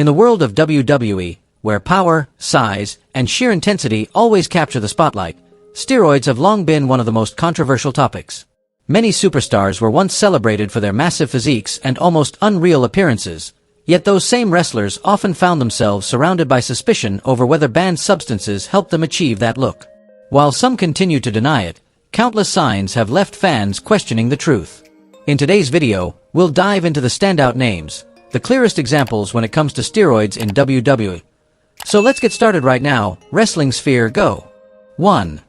In the world of WWE, where power, size, and sheer intensity always capture the spotlight, steroids have long been one of the most controversial topics. Many superstars were once celebrated for their massive physiques and almost unreal appearances, yet those same wrestlers often found themselves surrounded by suspicion over whether banned substances helped them achieve that look. While some continue to deny it, countless signs have left fans questioning the truth. In today's video, we'll dive into the standout names, the clearest examples when it comes to steroids in WWE. So let's get started right now. Wrestling sphere, go. 1.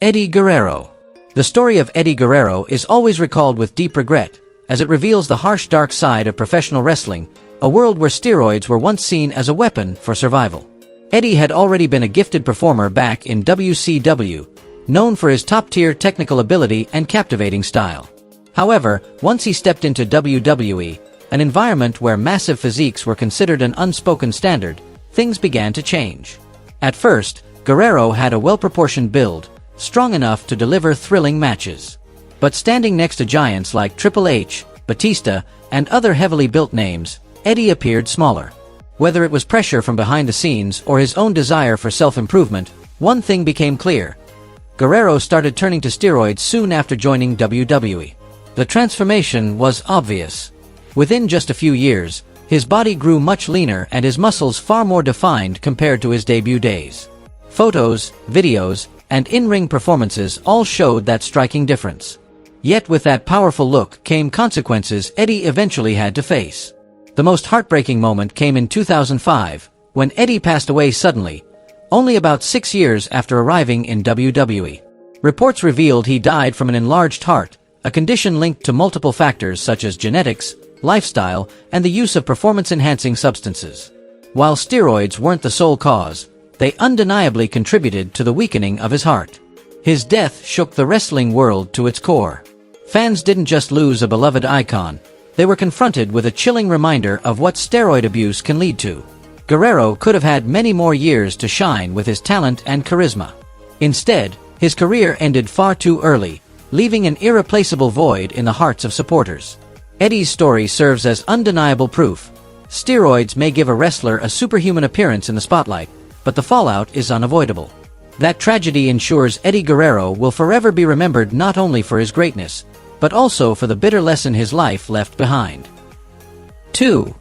Eddie Guerrero. The story of Eddie Guerrero is always recalled with deep regret, as it reveals the harsh dark side of professional wrestling, a world where steroids were once seen as a weapon for survival. Eddie had already been a gifted performer back in WCW, known for his top-tier technical ability and captivating style. However, once he stepped into WWE, an environment where massive physiques were considered an unspoken standard, things began to change. At first, Guerrero had a well-proportioned build, strong enough to deliver thrilling matches. But standing next to giants like Triple H, Batista, and other heavily built names, Eddie appeared smaller. Whether it was pressure from behind the scenes or his own desire for self-improvement, one thing became clear. Guerrero started turning to steroids soon after joining WWE. The transformation was obvious. Within just a few years, his body grew much leaner and his muscles far more defined compared to his debut days. Photos, videos, and in-ring performances all showed that striking difference. Yet with that powerful look came consequences Eddie eventually had to face. The most heartbreaking moment came in 2005, when Eddie passed away suddenly, only about 6 years after arriving in WWE. Reports revealed he died from an enlarged heart, a condition linked to multiple factors such as genetics, lifestyle, and the use of performance-enhancing substances. While steroids weren't the sole cause, they undeniably contributed to the weakening of his heart. His death shook the wrestling world to its core. Fans didn't just lose a beloved icon, they were confronted with a chilling reminder of what steroid abuse can lead to. Guerrero could have had many more years to shine with his talent and charisma. Instead, his career ended far too early, leaving an irreplaceable void in the hearts of supporters. Eddie's story serves as undeniable proof. Steroids may give a wrestler a superhuman appearance in the spotlight, but the fallout is unavoidable. That tragedy ensures Eddie Guerrero will forever be remembered not only for his greatness, but also for the bitter lesson his life left behind. 2.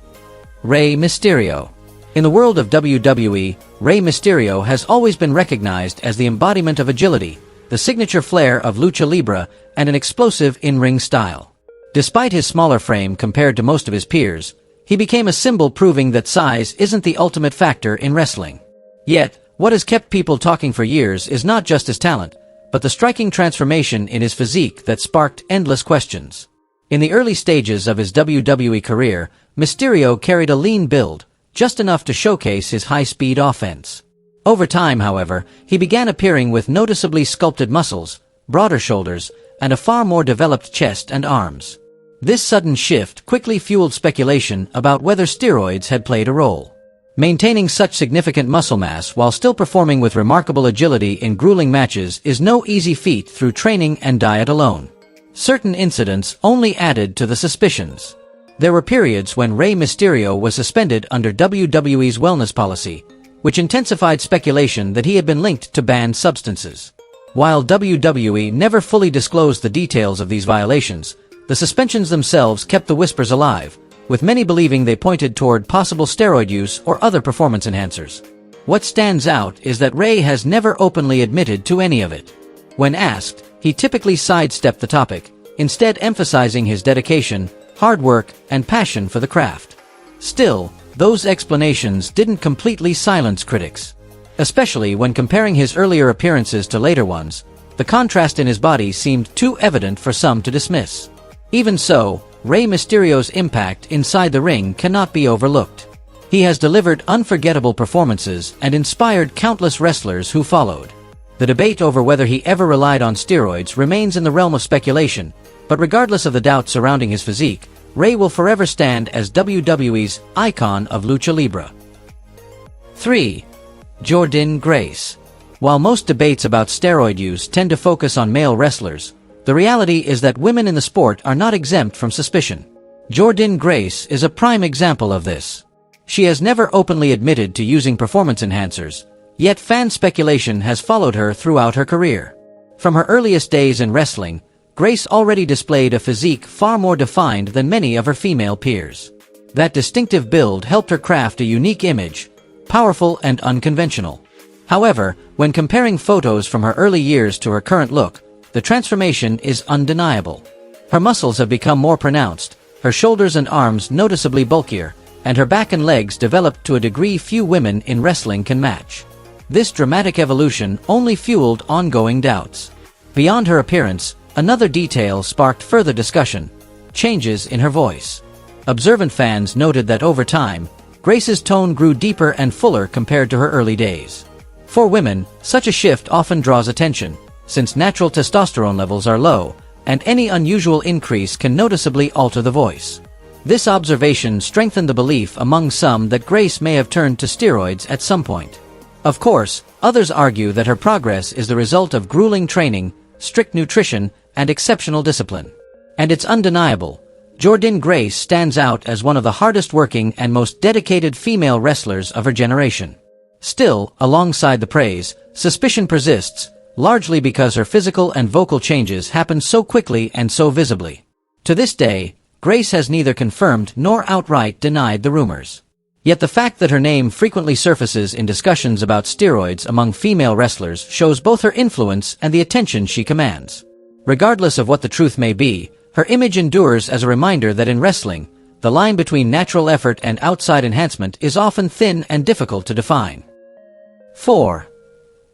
Rey Mysterio. In the world of WWE, Rey Mysterio has always been recognized as the embodiment of agility, the signature flair of lucha libre, and an explosive in-ring style. Despite his smaller frame compared to most of his peers, he became a symbol proving that size isn't the ultimate factor in wrestling. Yet, what has kept people talking for years is not just his talent, but the striking transformation in his physique that sparked endless questions. In the early stages of his WWE career, Mysterio carried a lean build, just enough to showcase his high-speed offense. Over time, however, he began appearing with noticeably sculpted muscles, broader shoulders, and a far more developed chest and arms. This sudden shift quickly fueled speculation about whether steroids had played a role. Maintaining such significant muscle mass while still performing with remarkable agility in grueling matches is no easy feat through training and diet alone. Certain incidents only added to the suspicions. There were periods when Rey Mysterio was suspended under WWE's wellness policy, which intensified speculation that he had been linked to banned substances. While WWE never fully disclosed the details of these violations, the suspensions themselves kept the whispers alive, with many believing they pointed toward possible steroid use or other performance enhancers. What stands out is that Rey has never openly admitted to any of it. When asked, he typically sidestepped the topic, instead emphasizing his dedication, hard work, and passion for the craft. Still, those explanations didn't completely silence critics. Especially when comparing his earlier appearances to later ones, the contrast in his body seemed too evident for some to dismiss. Even so, Rey Mysterio's impact inside the ring cannot be overlooked. He has delivered unforgettable performances and inspired countless wrestlers who followed. The debate over whether he ever relied on steroids remains in the realm of speculation, but regardless of the doubt surrounding his physique, Rey will forever stand as WWE's icon of lucha libre. 3. Jordynne Grace. While most debates about steroid use tend to focus on male wrestlers, the reality is that women in the sport are not exempt from suspicion. Jordynne Grace is a prime example of this. She has never openly admitted to using performance enhancers, yet fan speculation has followed her throughout her career. From her earliest days in wrestling, Grace already displayed a physique far more defined than many of her female peers. That distinctive build helped her craft a unique image, powerful and unconventional. However, when comparing photos from her early years to her current look, the transformation is undeniable. Her muscles have become more pronounced, her shoulders and arms noticeably bulkier, and her back and legs developed to a degree few women in wrestling can match. This dramatic evolution only fueled ongoing doubts. Beyond her appearance, another detail sparked further discussion: changes in her voice. Observant fans noted that over time, Grace's tone grew deeper and fuller compared to her early days. For women, such a shift often draws attention, since natural testosterone levels are low, and any unusual increase can noticeably alter the voice. This observation strengthened the belief among some that Grace may have turned to steroids at some point. Of course, others argue that her progress is the result of grueling training, strict nutrition, and exceptional discipline. And it's undeniable, Jordynne Grace stands out as one of the hardest-working and most dedicated female wrestlers of her generation. Still, alongside the praise, suspicion persists, largely because her physical and vocal changes happen so quickly and so visibly. To this day, Grace has neither confirmed nor outright denied the rumors. Yet the fact that her name frequently surfaces in discussions about steroids among female wrestlers shows both her influence and the attention she commands. Regardless of what the truth may be, her image endures as a reminder that in wrestling, the line between natural effort and outside enhancement is often thin and difficult to define. 4.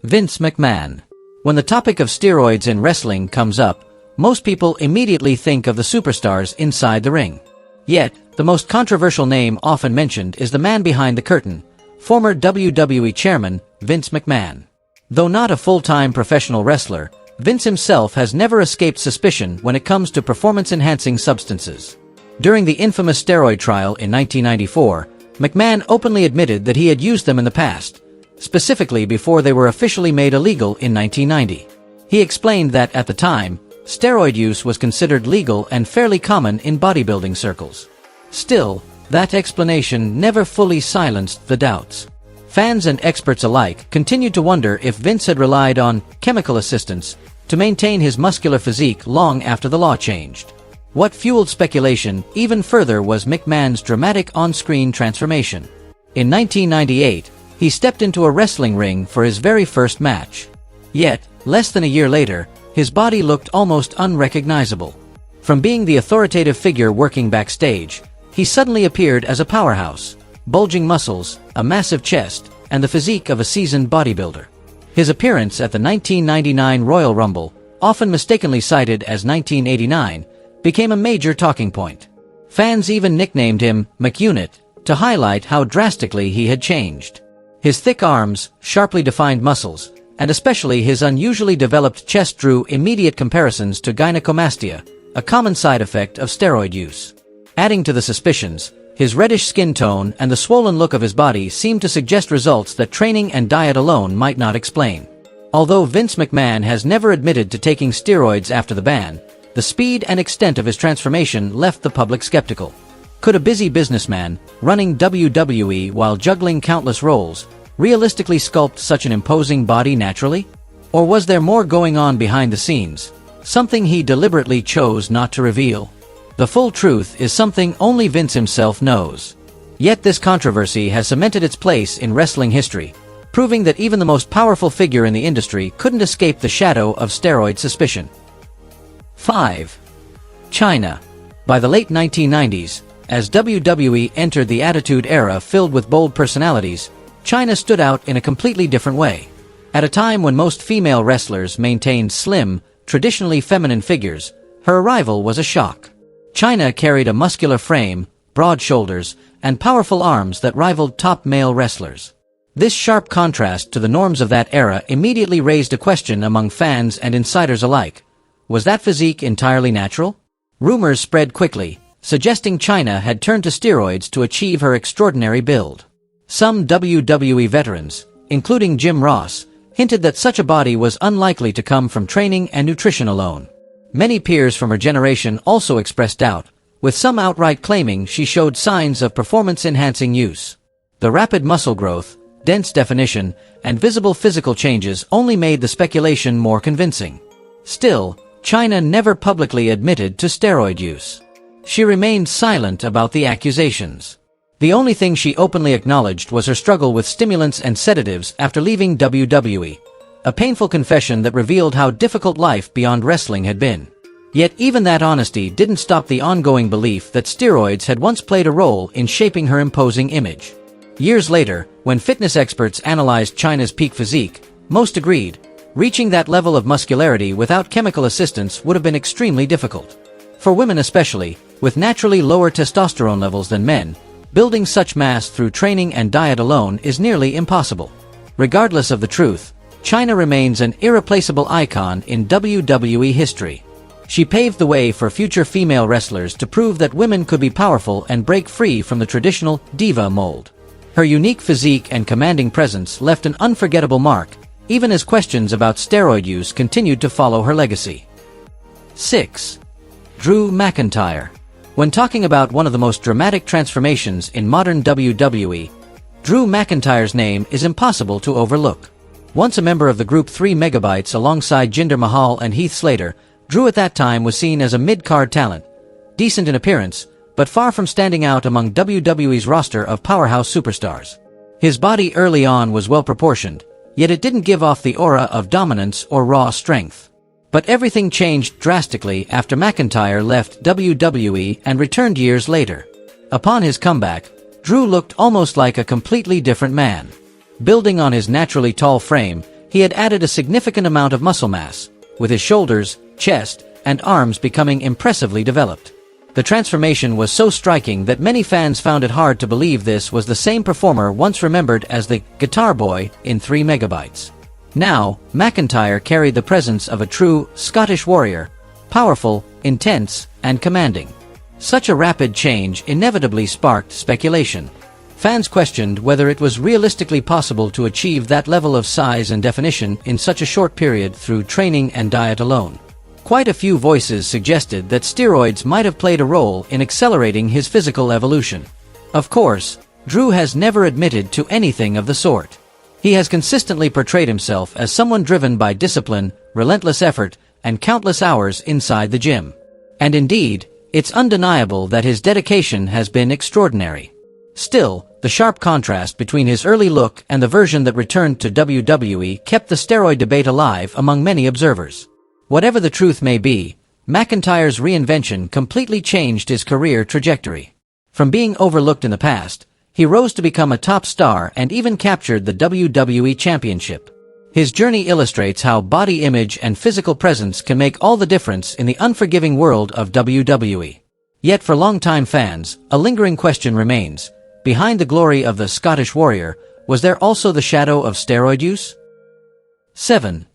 Vince McMahon. When the topic of steroids in wrestling comes up, most people immediately think of the superstars inside the ring. Yet, the most controversial name often mentioned is the man behind the curtain, former WWE chairman, Vince McMahon. Though not a full-time professional wrestler, Vince himself has never escaped suspicion when it comes to performance-enhancing substances. During the infamous steroid trial in 1994, McMahon openly admitted that he had used them in the past, specifically before they were officially made illegal in 1990. He explained that at the time, steroid use was considered legal and fairly common in bodybuilding circles. Still, that explanation never fully silenced the doubts. Fans and experts alike continued to wonder if Vince had relied on chemical assistance to maintain his muscular physique long after the law changed. What fueled speculation even further was McMahon's dramatic on-screen transformation. In 1998, he stepped into a wrestling ring for his very first match. Yet, less than a year later, his body looked almost unrecognizable. From being the authoritative figure working backstage, he suddenly appeared as a powerhouse, bulging muscles, a massive chest, and the physique of a seasoned bodybuilder. His appearance at the 1999 Royal Rumble, often mistakenly cited as 1989, became a major talking point. Fans even nicknamed him McUnit to highlight how drastically he had changed. His thick arms, sharply defined muscles, and especially his unusually developed chest drew immediate comparisons to gynecomastia, a common side effect of steroid use. Adding to the suspicions, his reddish skin tone and the swollen look of his body seemed to suggest results that training and diet alone might not explain. Although Vince McMahon has never admitted to taking steroids after the ban, the speed and extent of his transformation left the public skeptical. Could a busy businessman, running WWE while juggling countless roles, realistically sculpt such an imposing body naturally? Or was there more going on behind the scenes, something he deliberately chose not to reveal? The full truth is something only Vince himself knows. Yet this controversy has cemented its place in wrestling history, proving that even the most powerful figure in the industry couldn't escape the shadow of steroid suspicion. 5. China. By the late 1990s, as WWE entered the Attitude Era filled with bold personalities, China stood out in a completely different way. At a time when most female wrestlers maintained slim, traditionally feminine figures, her arrival was a shock. China carried a muscular frame, broad shoulders, and powerful arms that rivaled top male wrestlers. This sharp contrast to the norms of that era immediately raised a question among fans and insiders alike. Was that physique entirely natural? Rumors spread quickly, suggesting China had turned to steroids to achieve her extraordinary build. Some WWE veterans, including Jim Ross, hinted that such a body was unlikely to come from training and nutrition alone. Many peers from her generation also expressed doubt, with some outright claiming she showed signs of performance-enhancing use. The rapid muscle growth, dense definition, and visible physical changes only made the speculation more convincing. Still, China never publicly admitted to steroid use. She remained silent about the accusations. The only thing she openly acknowledged was her struggle with stimulants and sedatives after leaving WWE, a painful confession that revealed how difficult life beyond wrestling had been. Yet even that honesty didn't stop the ongoing belief that steroids had once played a role in shaping her imposing image. Years later, when fitness experts analyzed China's peak physique, most agreed, reaching that level of muscularity without chemical assistance would have been extremely difficult. For women especially, with naturally lower testosterone levels than men, building such mass through training and diet alone is nearly impossible. Regardless of the truth, China remains an irreplaceable icon in WWE history. She paved the way for future female wrestlers to prove that women could be powerful and break free from the traditional diva mold. Her unique physique and commanding presence left an unforgettable mark, even as questions about steroid use continued to follow her legacy. 6. Drew McIntyre. When talking about one of the most dramatic transformations in modern WWE, Drew McIntyre's name is impossible to overlook. Once a member of the group 3 Megabytes alongside Jinder Mahal and Heath Slater, Drew at that time was seen as a mid-card talent, decent in appearance, but far from standing out among WWE's roster of powerhouse superstars. His body early on was well-proportioned, yet it didn't give off the aura of dominance or raw strength. But everything changed drastically after McIntyre left WWE and returned years later. Upon his comeback, Drew looked almost like a completely different man. Building on his naturally tall frame, he had added a significant amount of muscle mass, with his shoulders, chest, and arms becoming impressively developed. The transformation was so striking that many fans found it hard to believe this was the same performer once remembered as the Guitar Boy in 3 Megabytes. Now, McIntyre carried the presence of a true Scottish warrior, powerful, intense, and commanding. Such a rapid change inevitably sparked speculation. Fans questioned whether it was realistically possible to achieve that level of size and definition in such a short period through training and diet alone. Quite a few voices suggested that steroids might have played a role in accelerating his physical evolution. Of course, Drew has never admitted to anything of the sort. He has consistently portrayed himself as someone driven by discipline, relentless effort, and countless hours inside the gym. And indeed, it's undeniable that his dedication has been extraordinary. Still, the sharp contrast between his early look and the version that returned to WWE kept the steroid debate alive among many observers. Whatever the truth may be, McIntyre's reinvention completely changed his career trajectory. From being overlooked in the past, he rose to become a top star and even captured the WWE Championship. His journey illustrates how body image and physical presence can make all the difference in the unforgiving world of WWE. Yet for longtime fans, a lingering question remains. Behind the glory of the Scottish warrior, was there also the shadow of steroid use? 7.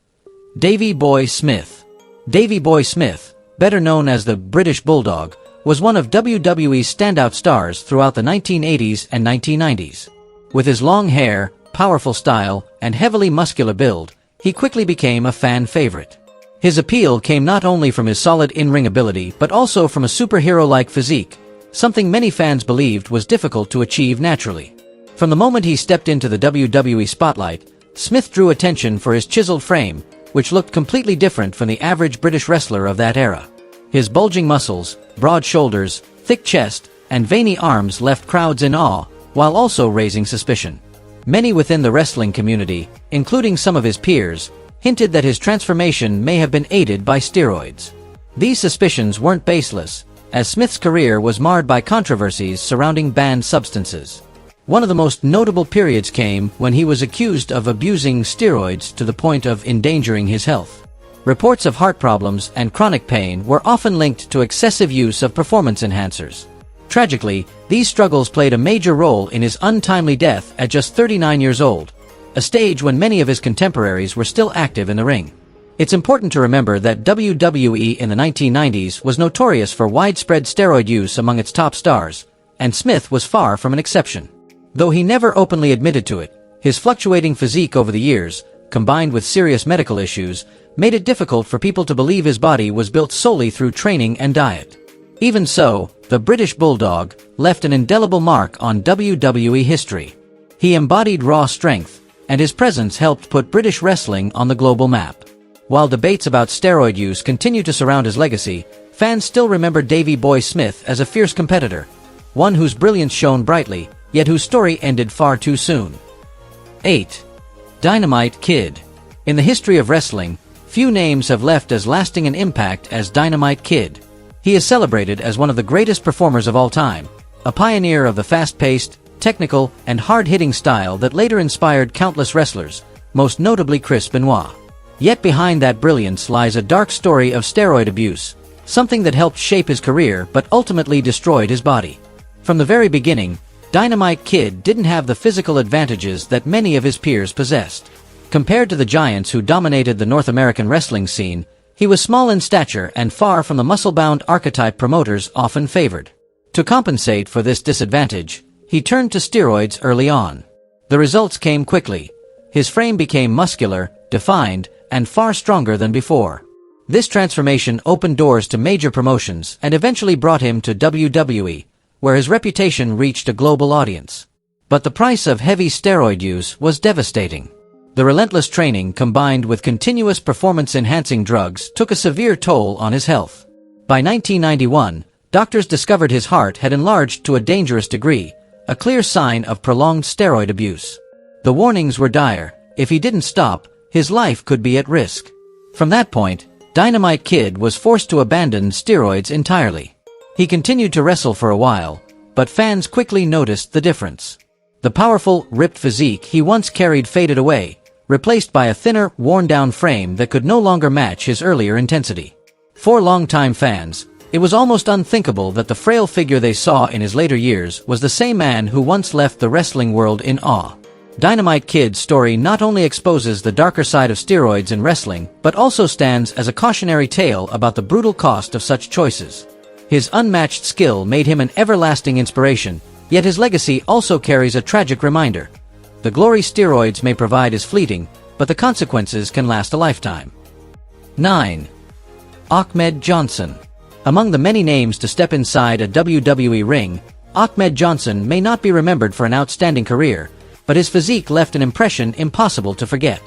Davey Boy Smith. Davey Boy Smith, better known as the British Bulldog, was one of WWE's standout stars throughout the 1980s and 1990s. With his long hair, powerful style, and heavily muscular build, he quickly became a fan favorite. His appeal came not only from his solid in-ring ability but also from a superhero-like physique, something many fans believed was difficult to achieve naturally. From the moment he stepped into the WWE spotlight, Smith drew attention for his chiseled frame, which looked completely different from the average British wrestler of that era. His bulging muscles, broad shoulders, thick chest, and veiny arms left crowds in awe, while also raising suspicion. Many within the wrestling community, including some of his peers, hinted that his transformation may have been aided by steroids. These suspicions weren't baseless, as Smith's career was marred by controversies surrounding banned substances. One of the most notable periods came when he was accused of abusing steroids to the point of endangering his health. Reports of heart problems and chronic pain were often linked to excessive use of performance enhancers. Tragically, these struggles played a major role in his untimely death at just 39 years old, a stage when many of his contemporaries were still active in the ring. It's important to remember that WWE in the 1990s was notorious for widespread steroid use among its top stars, and Smith was far from an exception. Though he never openly admitted to it, his fluctuating physique over the years, combined with serious medical issues, made it difficult for people to believe his body was built solely through training and diet. Even so, the British Bulldog left an indelible mark on WWE history. He embodied raw strength, and his presence helped put British wrestling on the global map. While debates about steroid use continue to surround his legacy, fans still remember Davey Boy Smith as a fierce competitor, one whose brilliance shone brightly, yet whose story ended far too soon. 8. Dynamite Kid. In the history of wrestling, few names have left as lasting an impact as Dynamite Kid. He is celebrated as one of the greatest performers of all time, a pioneer of the fast-paced, technical, and hard-hitting style that later inspired countless wrestlers, most notably Chris Benoit. Yet behind that brilliance lies a dark story of steroid abuse, something that helped shape his career but ultimately destroyed his body. From the very beginning, Dynamite Kid didn't have the physical advantages that many of his peers possessed. Compared to the giants who dominated the North American wrestling scene, he was small in stature and far from the muscle-bound archetype promoters often favored. To compensate for this disadvantage, he turned to steroids early on. The results came quickly. His frame became muscular, defined, and far stronger than before. This transformation opened doors to major promotions and eventually brought him to WWE, where his reputation reached a global audience. But the price of heavy steroid use was devastating. The relentless training combined with continuous performance-enhancing drugs took a severe toll on his health. By 1991, doctors discovered his heart had enlarged to a dangerous degree, a clear sign of prolonged steroid abuse. The warnings were dire. If he didn't stop, his life could be at risk. From that point, Dynamite Kid was forced to abandon steroids entirely. He continued to wrestle for a while, but fans quickly noticed the difference. The powerful, ripped physique he once carried faded away, replaced by a thinner, worn-down frame that could no longer match his earlier intensity. For longtime fans, it was almost unthinkable that the frail figure they saw in his later years was the same man who once left the wrestling world in awe. Dynamite Kid's story not only exposes the darker side of steroids in wrestling, but also stands as a cautionary tale about the brutal cost of such choices. His unmatched skill made him an everlasting inspiration, yet his legacy also carries a tragic reminder. The glory steroids may provide is fleeting, but the consequences can last a lifetime. 9. Ahmed Johnson. Among the many names to step inside a WWE ring, Ahmed Johnson may not be remembered for an outstanding career, but his physique left an impression impossible to forget.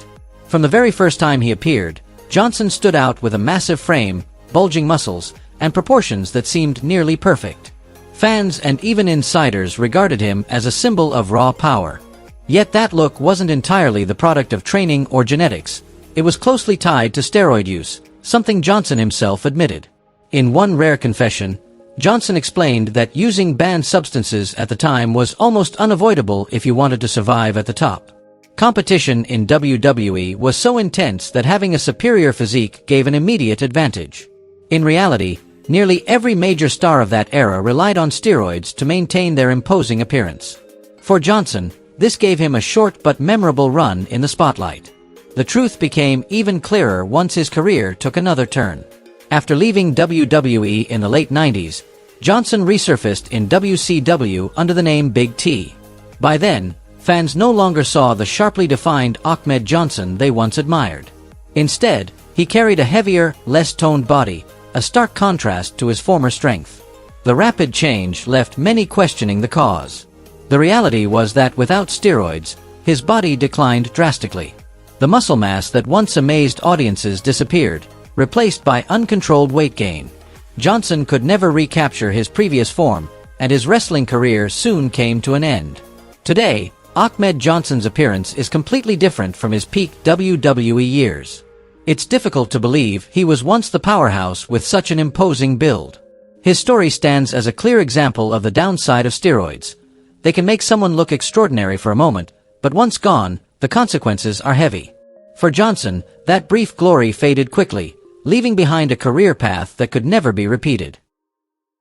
From the very first time he appeared, Johnson stood out with a massive frame, bulging muscles, and proportions that seemed nearly perfect. Fans and even insiders regarded him as a symbol of raw power. Yet that look wasn't entirely the product of training or genetics. It was closely tied to steroid use, something Johnson himself admitted. In one rare confession, Johnson explained that using banned substances at the time was almost unavoidable if you wanted to survive at the top. Competition in WWE was so intense that having a superior physique gave an immediate advantage. In reality, nearly every major star of that era relied on steroids to maintain their imposing appearance. For Johnson, this gave him a short but memorable run in the spotlight. The truth became even clearer once his career took another turn. After leaving WWE in the late 90s, Johnson resurfaced in WCW under the name Big T. By then, fans no longer saw the sharply defined Ahmed Johnson they once admired. Instead, he carried a heavier, less toned body, a stark contrast to his former strength. The rapid change left many questioning the cause. The reality was that without steroids, his body declined drastically. The muscle mass that once amazed audiences disappeared, replaced by uncontrolled weight gain. Johnson could never recapture his previous form, and his wrestling career soon came to an end. Today, Ahmed Johnson's appearance is completely different from his peak WWE years. It's difficult to believe he was once the powerhouse with such an imposing build. His story stands as a clear example of the downside of steroids. They can make someone look extraordinary for a moment, but once gone, the consequences are heavy. For Johnson, that brief glory faded quickly, leaving behind a career path that could never be repeated.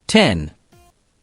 10.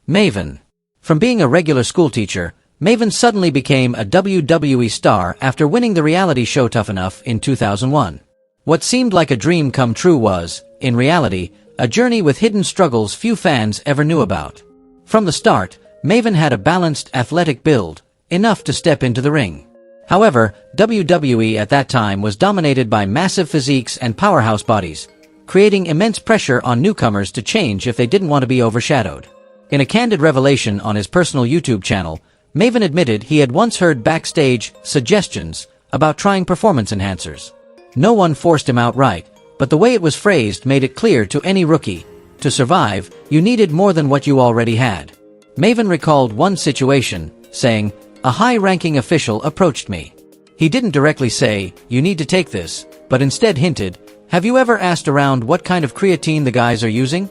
Maven. From being a regular schoolteacher, Maven suddenly became a WWE star after winning the reality show Tough Enough in 2001. What seemed like a dream come true was, in reality, a journey with hidden struggles few fans ever knew about. From the start, Maven had a balanced, athletic build, enough to step into the ring. However, WWE at that time was dominated by massive physiques and powerhouse bodies, creating immense pressure on newcomers to change if they didn't want to be overshadowed. In a candid revelation on his personal YouTube channel, Maven admitted he had once heard backstage suggestions about trying performance enhancers. No one forced him outright, but the way it was phrased made it clear to any rookie, to survive, you needed more than what you already had. Maven recalled one situation, saying, "A high-ranking official approached me. He didn't directly say, 'You need to take this,' but instead hinted, 'Have you ever asked around what kind of creatine the guys are using?'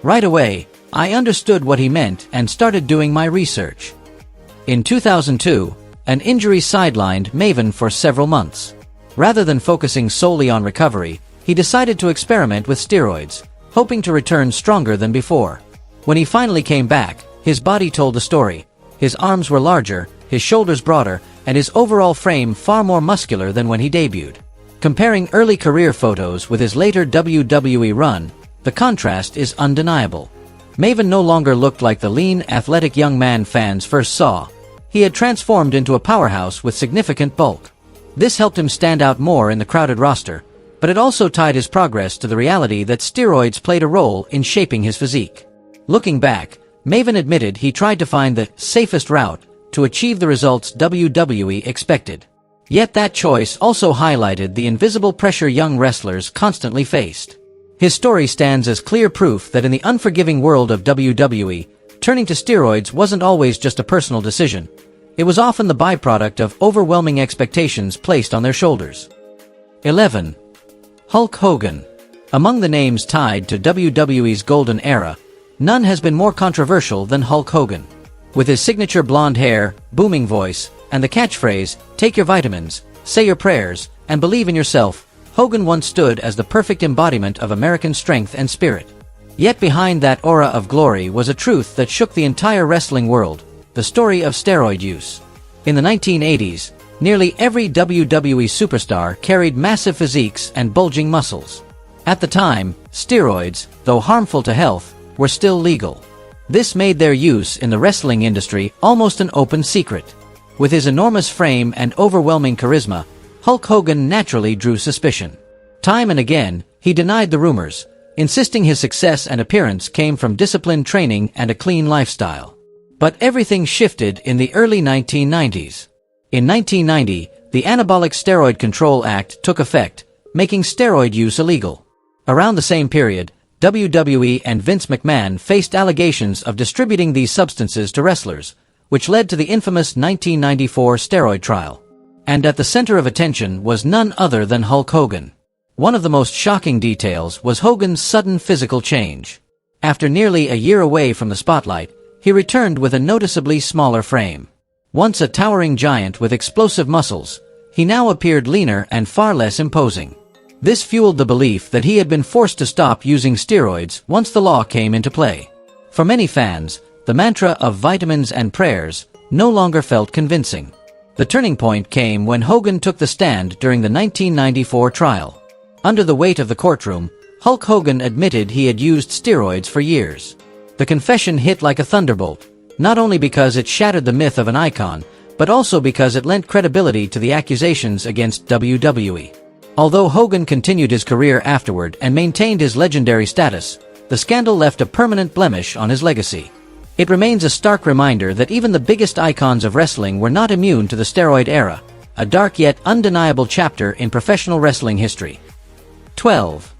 Right away, I understood what he meant and started doing my research." In 2002, an injury sidelined Maven for several months. Rather than focusing solely on recovery, he decided to experiment with steroids, hoping to return stronger than before. When he finally came back, his body told the story. His arms were larger, his shoulders broader, and his overall frame far more muscular than when he debuted. Comparing early career photos with his later WWE run, the contrast is undeniable. Maven no longer looked like the lean, athletic young man fans first saw. He had transformed into a powerhouse with significant bulk. This helped him stand out more in the crowded roster, but it also tied his progress to the reality that steroids played a role in shaping his physique. Looking back, Maven admitted he tried to find the safest route to achieve the results WWE expected. Yet that choice also highlighted the invisible pressure young wrestlers constantly faced. His story stands as clear proof that in the unforgiving world of WWE, turning to steroids wasn't always just a personal decision. It was often the byproduct of overwhelming expectations placed on their shoulders. 11. Hulk Hogan. Among the names tied to WWE's golden era, none has been more controversial than Hulk Hogan. With his signature blonde hair, booming voice, and the catchphrase, "Take your vitamins, say your prayers, and believe in yourself," Hogan once stood as the perfect embodiment of American strength and spirit. Yet behind that aura of glory was a truth that shook the entire wrestling world, the story of steroid use. In the 1980s, nearly every WWE superstar carried massive physiques and bulging muscles. At the time, steroids, though harmful to health, were still legal. This made their use in the wrestling industry almost an open secret. With his enormous frame and overwhelming charisma, Hulk Hogan naturally drew suspicion. Time and again, he denied the rumors, insisting his success and appearance came from disciplined training and a clean lifestyle. But everything shifted in the early 1990s. In 1990, the Anabolic Steroid Control Act took effect, making steroid use illegal. Around the same period, WWE and Vince McMahon faced allegations of distributing these substances to wrestlers, which led to the infamous 1994 steroid trial. And at the center of attention was none other than Hulk Hogan. One of the most shocking details was Hogan's sudden physical change. After nearly a year away from the spotlight, he returned with a noticeably smaller frame. Once a towering giant with explosive muscles, he now appeared leaner and far less imposing. This fueled the belief that he had been forced to stop using steroids once the law came into play. For many fans, the mantra of vitamins and prayers no longer felt convincing. The turning point came when Hogan took the stand during the 1994 trial. Under the weight of the courtroom, Hulk Hogan admitted he had used steroids for years. The confession hit like a thunderbolt, not only because it shattered the myth of an icon, but also because it lent credibility to the accusations against WWE. Although Hogan continued his career afterward and maintained his legendary status, the scandal left a permanent blemish on his legacy. It remains a stark reminder that even the biggest icons of wrestling were not immune to the steroid era, a dark yet undeniable chapter in professional wrestling history. 12.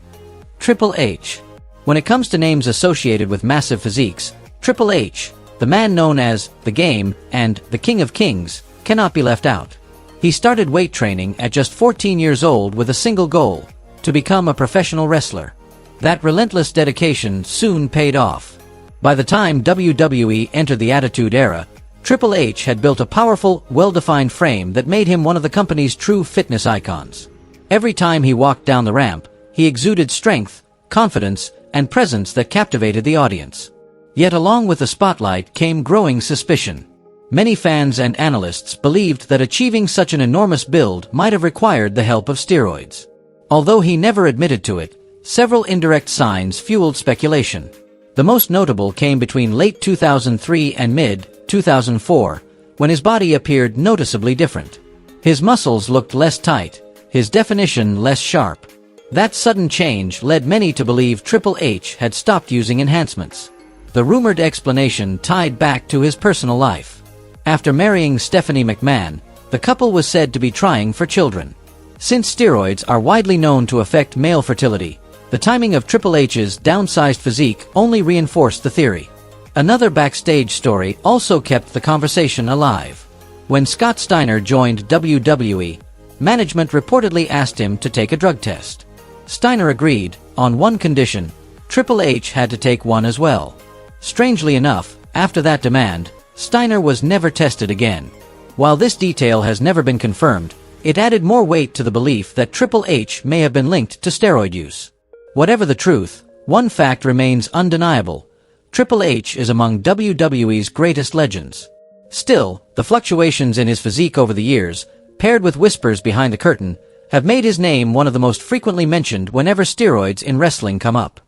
Triple H. When it comes to names associated with massive physiques, Triple H, the man known as The Game and the King of Kings, cannot be left out. He started weight training at just 14 years old with a single goal, to become a professional wrestler. That relentless dedication soon paid off. By the time WWE entered the Attitude Era, Triple H had built a powerful, well-defined frame that made him one of the company's true fitness icons. Every time he walked down the ramp, he exuded strength, confidence, and presence that captivated the audience. Yet along with the spotlight came growing suspicion. Many fans and analysts believed that achieving such an enormous build might have required the help of steroids. Although he never admitted to it, several indirect signs fueled speculation. The most notable came between late 2003 and mid-2004, when his body appeared noticeably different. His muscles looked less tight, his definition less sharp. That sudden change led many to believe Triple H had stopped using enhancements. The rumored explanation tied back to his personal life. After marrying Stephanie McMahon, the couple was said to be trying for children. Since steroids are widely known to affect male fertility, the timing of Triple H's downsized physique only reinforced the theory. Another backstage story also kept the conversation alive. When Scott Steiner joined WWE, management reportedly asked him to take a drug test. Steiner agreed, on one condition: Triple H had to take one as well. Strangely enough, after that demand, Steiner was never tested again. While this detail has never been confirmed, it added more weight to the belief that Triple H may have been linked to steroid use. Whatever the truth, one fact remains undeniable: Triple H is among WWE's greatest legends. Still, the fluctuations in his physique over the years, paired with whispers behind the curtain, have made his name one of the most frequently mentioned whenever steroids in wrestling come up.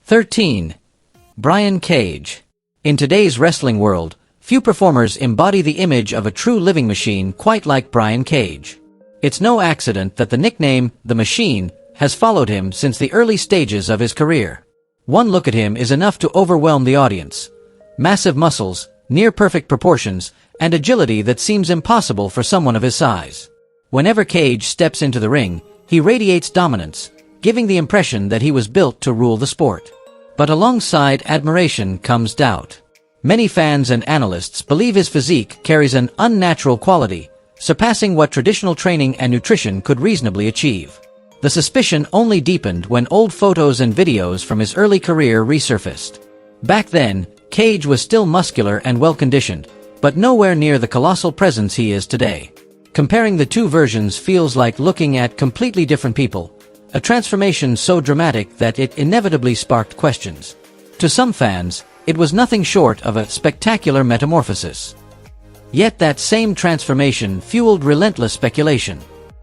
13. Brian Cage. In today's wrestling world, few performers embody the image of a true living machine quite like Brian Cage. It's no accident that the nickname, The Machine, has followed him since the early stages of his career. One look at him is enough to overwhelm the audience. Massive muscles, near-perfect proportions, and agility that seems impossible for someone of his size. Whenever Cage steps into the ring, he radiates dominance, giving the impression that he was built to rule the sport. But alongside admiration comes doubt. Many fans and analysts believe his physique carries an unnatural quality, surpassing what traditional training and nutrition could reasonably achieve. The suspicion only deepened when old photos and videos from his early career resurfaced. Back then, Cage was still muscular and well-conditioned, but nowhere near the colossal presence he is today. Comparing the two versions feels like looking at completely different people, a transformation so dramatic that it inevitably sparked questions. To some fans, it was nothing short of a spectacular metamorphosis. Yet that same transformation fueled relentless speculation.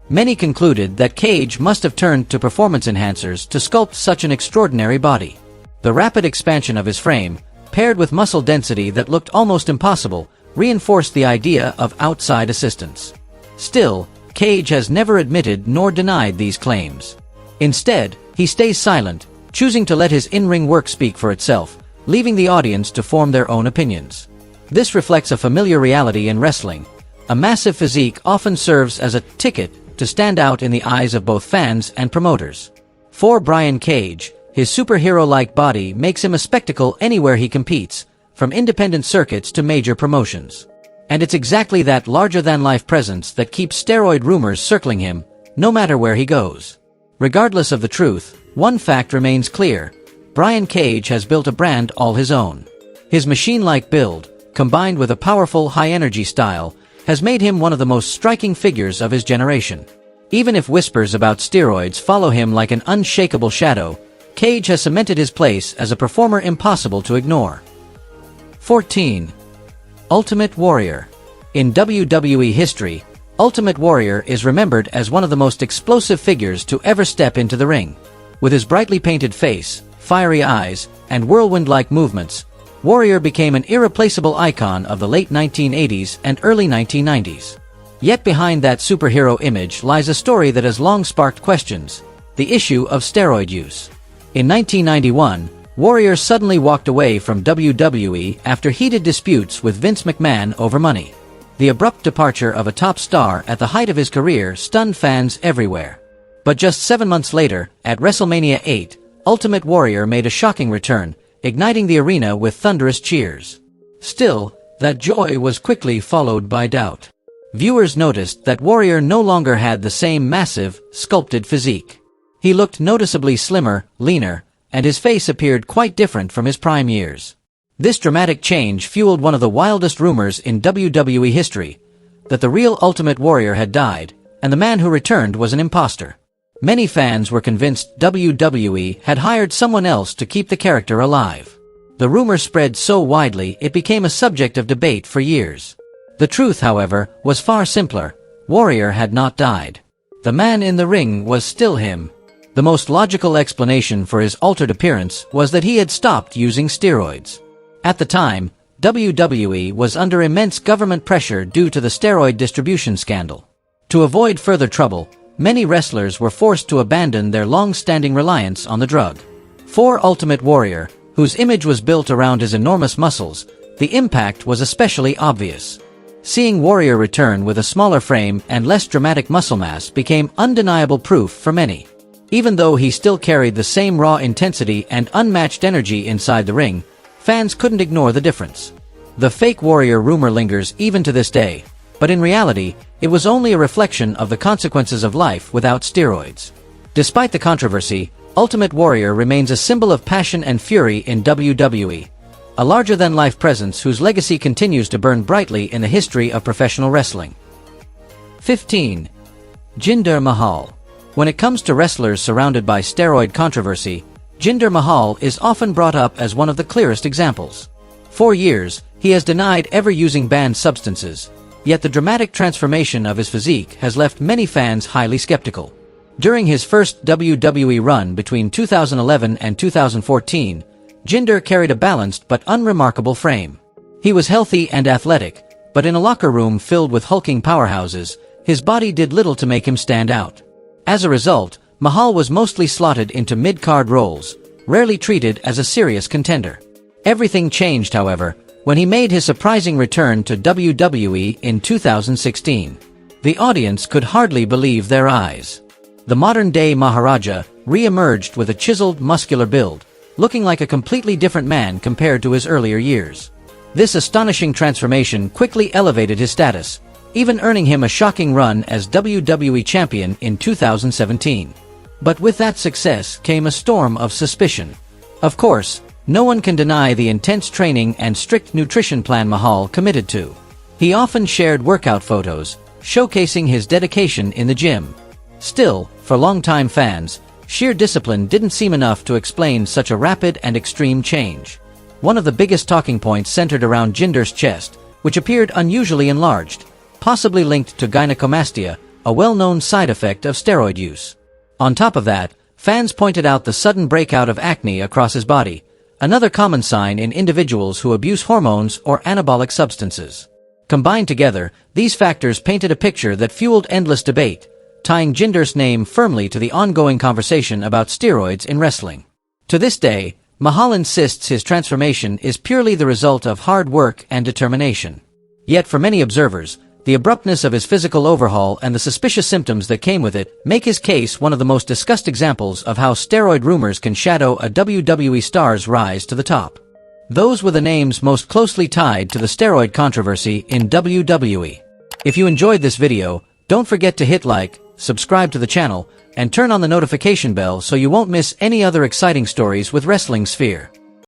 Many concluded that Cage must have turned to performance enhancers to sculpt such an extraordinary body. The rapid expansion of his frame, paired with muscle density that looked almost impossible, reinforced the idea of outside assistance. Still, Cage has never admitted nor denied these claims. Instead, he stays silent, choosing to let his in-ring work speak for itself, leaving the audience to form their own opinions. This reflects a familiar reality in wrestling. A massive physique often serves as a ticket to stand out in the eyes of both fans and promoters. For Brian Cage, his superhero-like body makes him a spectacle anywhere he competes, from independent circuits to major promotions. And it's exactly that larger-than-life presence that keeps steroid rumors circling him, no matter where he goes. Regardless of the truth, one fact remains clear: Brian Cage has built a brand all his own. His machine-like build, combined with a powerful high-energy style, has made him one of the most striking figures of his generation. Even if whispers about steroids follow him like an unshakable shadow, Cage has cemented his place as a performer impossible to ignore. 14. Ultimate Warrior. In WWE history, Ultimate Warrior is remembered as one of the most explosive figures to ever step into the ring. With his brightly painted face, fiery eyes, and whirlwind-like movements, Warrior became an irreplaceable icon of the late 1980s and early 1990s. Yet behind that superhero image lies a story that has long sparked questions: the issue of steroid use. In 1991, Warrior suddenly walked away from WWE after heated disputes with Vince McMahon over money. The abrupt departure of a top star at the height of his career stunned fans everywhere. But just 7 months later, at WrestleMania 8, Ultimate Warrior made a shocking return, igniting the arena with thunderous cheers. Still, that joy was quickly followed by doubt. Viewers noticed that Warrior no longer had the same massive, sculpted physique. He looked noticeably slimmer, leaner, and his face appeared quite different from his prime years. This dramatic change fueled one of the wildest rumors in WWE history: that the real Ultimate Warrior had died, and the man who returned was an imposter. Many fans were convinced WWE had hired someone else to keep the character alive. The rumor spread so widely it became a subject of debate for years. The truth, however, was far simpler: Warrior had not died. The man in the ring was still him. The most logical explanation for his altered appearance was that he had stopped using steroids. At the time, WWE was under immense government pressure due to the steroid distribution scandal. To avoid further trouble, many wrestlers were forced to abandon their long-standing reliance on the drug. For Ultimate Warrior, whose image was built around his enormous muscles, the impact was especially obvious. Seeing Warrior return with a smaller frame and less dramatic muscle mass became undeniable proof for many. Even though he still carried the same raw intensity and unmatched energy inside the ring, fans couldn't ignore the difference. The fake Warrior rumor lingers even to this day, but in reality, it was only a reflection of the consequences of life without steroids. Despite the controversy, Ultimate Warrior remains a symbol of passion and fury in WWE, a larger-than-life presence whose legacy continues to burn brightly in the history of professional wrestling. 15. Jinder Mahal. When it comes to wrestlers surrounded by steroid controversy, Jinder Mahal is often brought up as one of the clearest examples. For years, he has denied ever using banned substances, yet the dramatic transformation of his physique has left many fans highly skeptical. During his first WWE run between 2011 and 2014, Jinder carried a balanced but unremarkable frame. He was healthy and athletic, but in a locker room filled with hulking powerhouses, his body did little to make him stand out. As a result, Mahal was mostly slotted into mid-card roles, rarely treated as a serious contender. Everything changed, however, when he made his surprising return to WWE in 2016. The audience could hardly believe their eyes. The modern-day Maharaja re-emerged with a chiseled, muscular build, looking like a completely different man compared to his earlier years. This astonishing transformation quickly elevated his status, even earning him a shocking run as WWE Champion in 2017. But with that success came a storm of suspicion. Of course, no one can deny the intense training and strict nutrition plan Mahal committed to. He often shared workout photos, showcasing his dedication in the gym. Still, for longtime fans, sheer discipline didn't seem enough to explain such a rapid and extreme change. One of the biggest talking points centered around Jinder's chest, which appeared unusually enlarged, possibly linked to gynecomastia, a well-known side effect of steroid use. On top of that, fans pointed out the sudden breakout of acne across his body, another common sign in individuals who abuse hormones or anabolic substances. Combined together, these factors painted a picture that fueled endless debate, tying Jinder's name firmly to the ongoing conversation about steroids in wrestling. To this day, Mahal insists his transformation is purely the result of hard work and determination. Yet for many observers, the abruptness of his physical overhaul and the suspicious symptoms that came with it make his case one of the most discussed examples of how steroid rumors can shadow a WWE star's rise to the top. Those were the names most closely tied to the steroid controversy in WWE. If you enjoyed this video, don't forget to hit like, subscribe to the channel, and turn on the notification bell so you won't miss any other exciting stories with Wrestling Sphere.